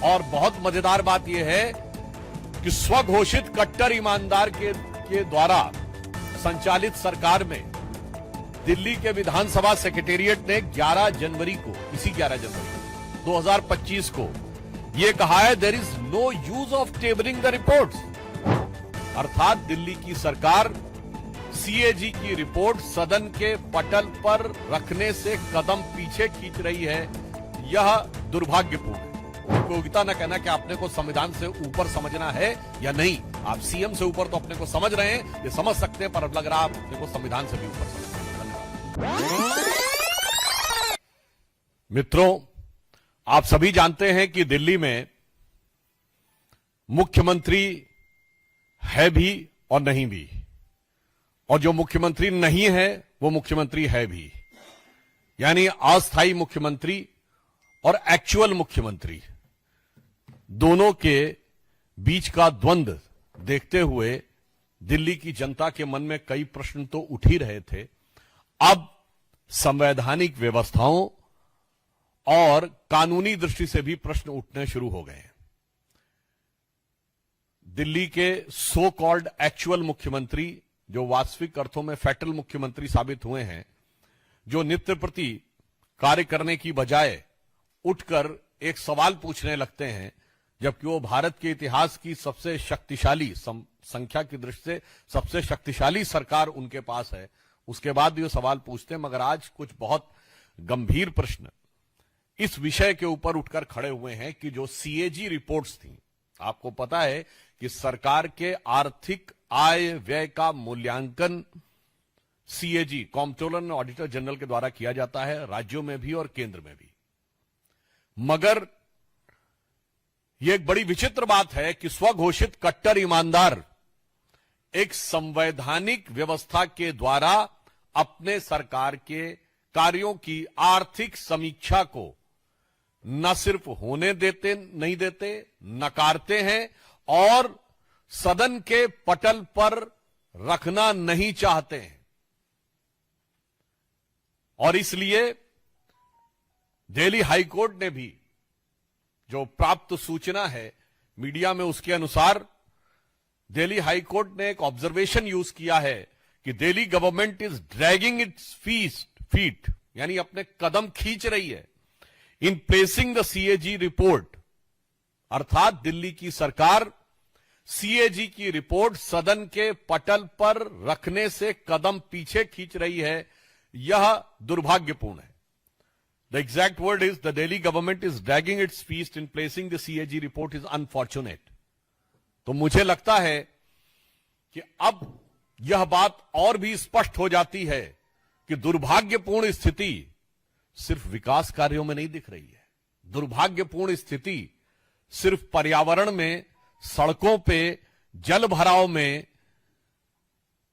और बहुत मजेदार बात यह है कि स्वघोषित कट्टर ईमानदार के द्वारा संचालित सरकार में दिल्ली के विधानसभा सेक्रेटेरिएट ने 11 जनवरी को, इसी 11 जनवरी 2025 को यह कहा है, there is no use of tabling the reports. अर्थात दिल्ली की सरकार सीएजी की रिपोर्ट सदन के पटल पर रखने से कदम पीछे खींच रही है। यह दुर्भाग्यपूर्ण है। उपयोगिता न कहना कि आपने को संविधान से ऊपर समझना है या नहीं। आप सीएम से ऊपर तो अपने को समझ रहे हैं, ये समझ सकते हैं, पर अब लग रहा है आप अपने को संविधान से भी ऊपर समझ रहे हैं। धन्यवाद। मित्रों, आप सभी जानते हैं कि दिल्ली में मुख्यमंत्री है भी और नहीं भी, और जो मुख्यमंत्री नहीं है वो मुख्यमंत्री है भी, यानी अस्थायी मुख्यमंत्री और एक्चुअल मुख्यमंत्री दोनों के बीच का द्वंद्व देखते हुए दिल्ली की जनता के मन में कई प्रश्न तो उठ ही रहे थे। अब संवैधानिक व्यवस्थाओं और कानूनी दृष्टि से भी प्रश्न उठने शुरू हो गए हैं। दिल्ली के सो कॉल्ड एक्चुअल मुख्यमंत्री, जो वास्तविक अर्थों में फेटल मुख्यमंत्री साबित हुए हैं, जो नित्य प्रति कार्य करने की बजाय उठकर एक सवाल पूछने लगते हैं, जबकि वो भारत के इतिहास की सबसे शक्तिशाली, संख्या की दृष्टि से सबसे शक्तिशाली सरकार उनके पास है, उसके बाद भी वो सवाल पूछते हैं। मगर आज कुछ बहुत गंभीर प्रश्न इस विषय के ऊपर उठकर खड़े हुए हैं कि जो सीएजी रिपोर्ट्स थी, आपको पता है कि सरकार के आर्थिक आय व्यय का मूल्यांकन CAG, comptroller and auditor general के द्वारा किया जाता है, राज्यों में भी और केंद्र में भी। मगर यह एक बड़ी विचित्र बात है कि स्वघोषित कट्टर ईमानदार एक संवैधानिक व्यवस्था के द्वारा अपने सरकार के कार्यों की आर्थिक समीक्षा को न सिर्फ होने देते नहीं देते, नकारते हैं और सदन के पटल पर रखना नहीं चाहते हैं। और इसलिए दिल्ली हाईकोर्ट ने भी, जो प्राप्त सूचना है मीडिया में, उसके अनुसार दिल्ली हाईकोर्ट ने एक ऑब्जर्वेशन यूज किया है कि Delhi government is dragging its feet, यानी अपने कदम खींच रही है इन प्लेसिंग द सीएजी रिपोर्ट। अर्थात दिल्ली की सरकार सीएजी की रिपोर्ट सदन के पटल पर रखने से कदम पीछे खींच रही है। यह दुर्भाग्यपूर्ण है। The exact word is the Delhi government is dragging its feet in placing the CAG report is unfortunate. तो मुझे लगता है कि अब यह बात और भी स्पष्ट हो जाती है कि दुर्भाग्यपूर्ण स्थिति सिर्फ विकास कार्यों में नहीं दिख रही है। दुर्भाग्यपूर्ण स्थिति सिर्फ पर्यावरण में, सड़कों पे, जल भराव में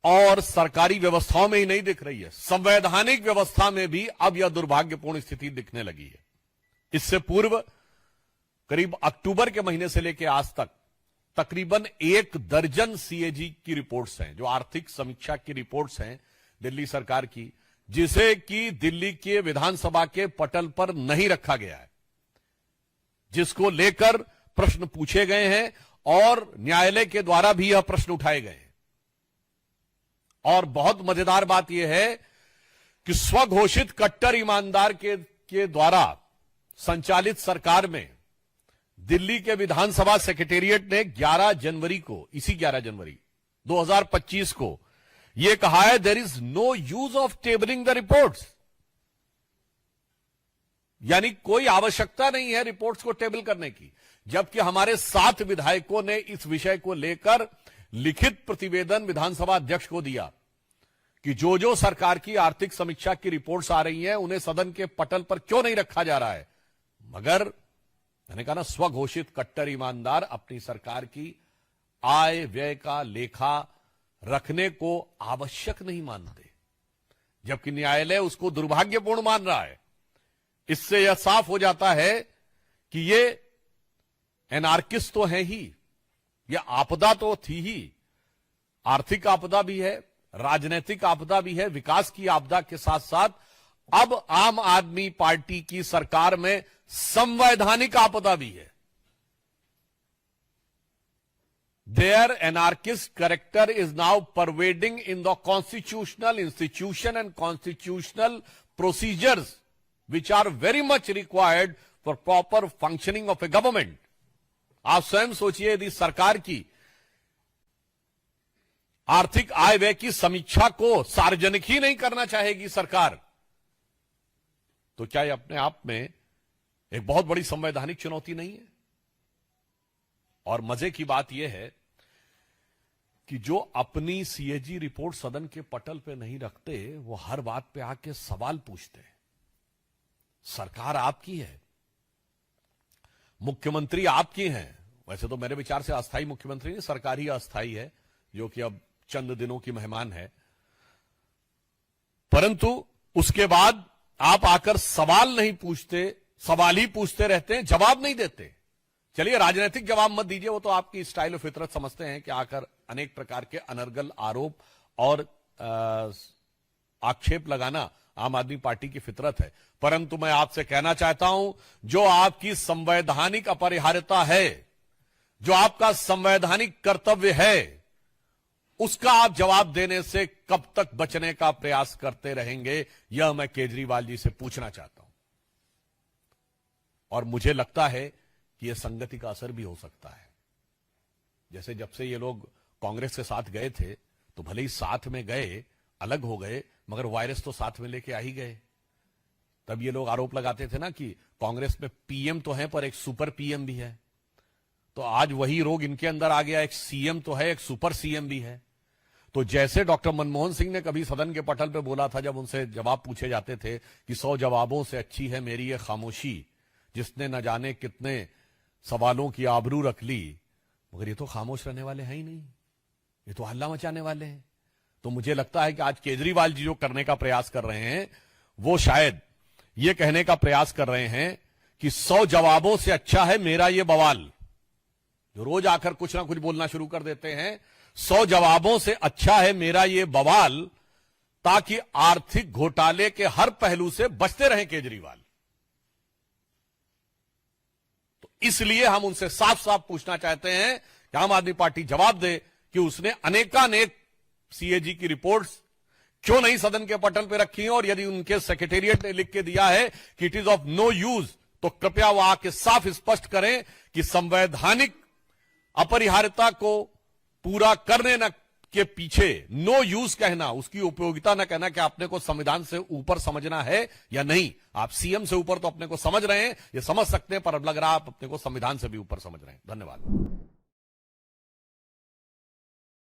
और सरकारी व्यवस्थाओं में ही नहीं दिख रही है, संवैधानिक व्यवस्था में भी अब यह दुर्भाग्यपूर्ण स्थिति दिखने लगी है। इससे पूर्व करीब अक्टूबर के महीने से लेकर आज तक तकरीबन 1 दर्जन सीएजी की रिपोर्ट्स हैं, जो आर्थिक समीक्षा की रिपोर्ट्स हैं दिल्ली सरकार की, जिसे कि दिल्ली के विधानसभा के पटल पर नहीं रखा गया है, जिसको लेकर प्रश्न पूछे गए हैं और न्यायालय के द्वारा भी यह प्रश्न उठाए गए हैं। और बहुत मजेदार बात यह है कि स्वघोषित कट्टर ईमानदार के द्वारा संचालित सरकार में दिल्ली के विधानसभा सेक्रेटेरिएट ने 11 जनवरी को, इसी 11 जनवरी 2025 को यह कहा है, there is no use of tabling the reports. यानी कोई आवश्यकता नहीं है रिपोर्ट्स को टेबल करने की, जबकि हमारे 7 विधायकों ने इस विषय को लेकर लिखित प्रतिवेदन विधानसभा अध्यक्ष को दिया कि जो जो सरकार की आर्थिक समीक्षा की रिपोर्ट्स आ रही हैं उन्हें सदन के पटल पर क्यों नहीं रखा जा रहा है। मगर मैंने कहा ना, स्वघोषित कट्टर ईमानदार अपनी सरकार की आय व्यय का लेखा रखने को आवश्यक नहीं मानते, जबकि न्यायालय उसको दुर्भाग्यपूर्ण मान रहा है। इससे यह साफ हो जाता है कि ये एनार्किस्ट तो है ही, यह आपदा तो थी ही, आर्थिक आपदा भी है, राजनीतिक आपदा भी है, विकास की आपदा के साथ साथ अब आम आदमी पार्टी की सरकार में संवैधानिक आपदा भी है। their anarchist character is now pervading in the constitutional institution and constitutional procedures which are very much required for proper functioning of a government. आप स्वयं सोचिए, यदि सरकार की आर्थिक आय व्यय की समीक्षा को सार्वजनिक ही नहीं करना चाहेगी सरकार, तो क्या यह अपने आप में एक बहुत बड़ी संवैधानिक चुनौती नहीं है? और मजे की बात यह है कि जो अपनी सीएजी रिपोर्ट सदन के पटल पे नहीं रखते, वो हर बात पे आके सवाल पूछते हैं। सरकार आपकी है, मुख्यमंत्री आपकी हैं। वैसे तो मेरे विचार से अस्थायी मुख्यमंत्री नहीं, सरकार ही अस्थायी है, जो कि अब चंद दिनों की मेहमान है। परंतु उसके बाद आप आकर सवाल नहीं पूछते, सवाल ही पूछते रहते हैं, जवाब नहीं देते। चलिए, राजनीतिक जवाब मत दीजिए, वो तो आपकी स्टाइल ऑफ फितरत समझते हैं कि आकर अनेक प्रकार के अनर्गल आरोप और आक्षेप लगाना आम आदमी पार्टी की फितरत है। परंतु मैं आपसे कहना चाहता हूं, जो आपकी संवैधानिक अपरिहार्यता है, जो आपका संवैधानिक कर्तव्य है, उसका आप जवाब देने से कब तक बचने का प्रयास करते रहेंगे, यह मैं केजरीवाल जी से पूछना चाहता हूं। और मुझे लगता है कि यह संगति का असर भी हो सकता है। जैसे जब से ये लोग कांग्रेस के साथ गए थे, तो भले ही साथ में गए, अलग हो गए, मगर वायरस तो साथ में लेके आ ही गए। तब ये लोग आरोप लगाते थे ना कि कांग्रेस में पीएम तो है, पर एक सुपर पीएम भी है। तो आज वही रोग इनके अंदर आ गया, एक सीएम तो है, एक सुपर सीएम भी है। तो जैसे डॉक्टर मनमोहन सिंह ने कभी सदन के पटल पे बोला था, जब उनसे जवाब पूछे जाते थे कि 100 जवाबों से अच्छी है मेरी ये खामोशी, जिसने न जाने कितने सवालों की आबरू रख ली। मगर ये तो खामोश रहने वाले हैं ही नहीं, ये तो हल्ला मचाने वाले हैं। तो मुझे लगता है कि आज केजरीवाल जी जो करने का प्रयास कर रहे हैं, वो शायद ये कहने का प्रयास कर रहे हैं कि 100 जवाबों से अच्छा है मेरा ये बवाल। जो रोज आकर कुछ ना कुछ बोलना शुरू कर देते हैं, 100 जवाबों से अच्छा है मेरा ये बवाल, ताकि आर्थिक घोटाले के हर पहलू से बचते रहें केजरीवाल। तो इसलिए हम उनसे साफ साफ पूछना चाहते हैं कि आम आदमी पार्टी जवाब दे कि उसने अनेकानेक सीएजी की रिपोर्ट्स क्यों नहीं सदन के पटल पर रखी हैं, और यदि उनके सेक्रेटेरिएट ने लिख के दिया है कि it is of no use, तो कृपया वो आके साफ स्पष्ट करें कि संवैधानिक अपरिहार्यता को पूरा करने न के पीछे नो यूज कहना, उसकी उपयोगिता न कहना कि आपने को संविधान से ऊपर समझना है या नहीं। आप सीएम से ऊपर तो अपने को समझ रहे हैं, ये समझ सकते हैं, पर अब लग रहा है आप अपने को संविधान से भी ऊपर समझ रहे हैं। धन्यवाद।